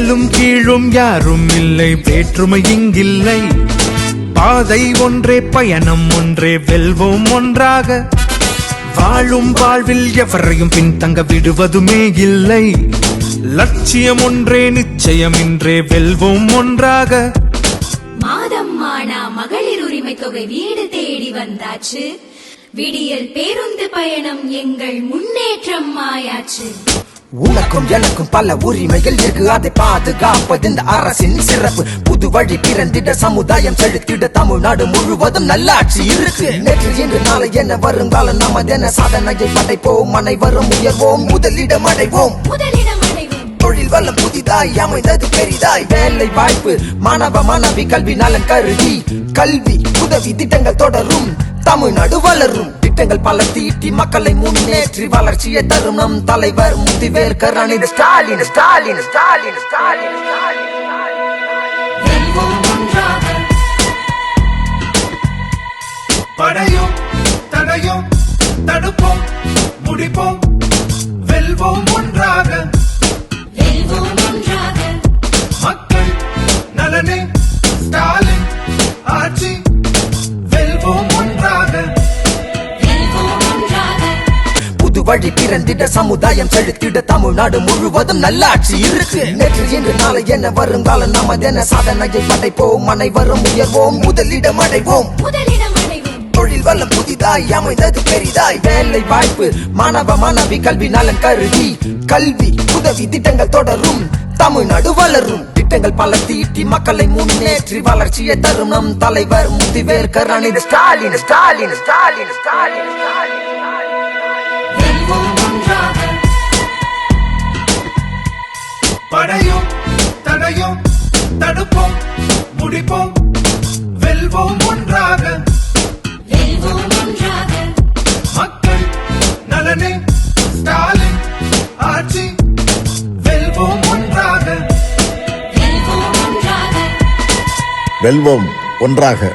மேலும் கீழும் யாரும் இல்லை, வேற்றுமை இங்கில்லை. பாதை ஒன்றே, பயணம் ஒன்றே, வெல்வோம் ஒன்றாக. வாழும் வாழ்வில் எவரையும் பின்தங்க விடுவதுமே இல்லை. லட்சியம் ஒன்றே, நிச்சயம் இன்றே, வெல்வோம் ஒன்றாக. மாதம் ஆனா மகளிர் உரிமை தொகை வீடு தேடி வந்தாச்சு. விடியல் பேருந்து பயணம் எங்கள் முன்னேற்றம் ஆயாச்சு. உனக்கும் எனக்கும் பல உரிமைகள் இருக்கு, அதை பாதுகாப்பது இந்த அரசின் சிறப்பு. புது வழி பிறந்திட, சமுதாயம் செழித்திட, தமிழ்நாடு முழுவதும் நல்லாட்சி இருக்கு. நேற்று இன்று நாளை என வருங்காலம் நமதென சாதனையை படைப்போம், அனைவரும் உயர்வோம், முதலிடம் அடைவோம். தொழில் வளம் புதிதாய் அமைந்தது பெரிதாய், வேலை வாய்ப்பு மாணவ மாணவி கல்வி நலன் கருதி, கல்வி உதவி திட்டங்கள் தொடரும், தமிழ்நாடு வளரும். திட்டங்கள் பல தீட்டி மக்களை முன்னேற்றி வளர்ச்சியை தரும் நம் தலைவர் முத்துவேல் கருணாநிதி ஸ்டாலின். ஸ்டாலின் ஸ்டாலின் ஸ்டாலின் படையும் தடையும் தடுப்போம், முடிப்போம், வெல்வோம் ஒன்றாக. மக்கள் நலனே ஸ்டாலின் ஆட்சி, வெல்வோம் ஒன்றாக. புது வழி பிறந்திட, சமுதாயம் செழித்திட, தமிழ்நாடு முழுவதும் நல்லாட்சி இருக்கு. நேற்று இன்று நாளை என வருங்காலம் நமதென சாதனையை படைப்போம், அனைவரும் உயர்வோம், முதலிடம் அடைவோம். தொழில் வளம் புதிதாய் அமைந்தது பெரிதாய், வேலை வாய்ப்பு மாணவ மாணவி கல்வி நலன் கருதி, கல்வி உதவி திட்டங்கள் தொடரும், தமிழ்நாடு வளரும். திட்டங்கள் பல தீட்டி மக்களை முன்னேற்றி வளர்ச்சியை தரும் நம் தலைவர் முத்துவேல் கருணாநிதி ஸ்டாலின். ஸ்டாலின் ஸ்டாலின் ஸ்டாலின் படையும் தடையும் தடுப்போம், முடிப்போம், வெல்வோம் ஒன்றாக. மக்கள் நலனே ஸ்டாலின் ஆட்சி, வெல்வோம் ஒன்றாக. வெல்வோம் ஒன்றாக.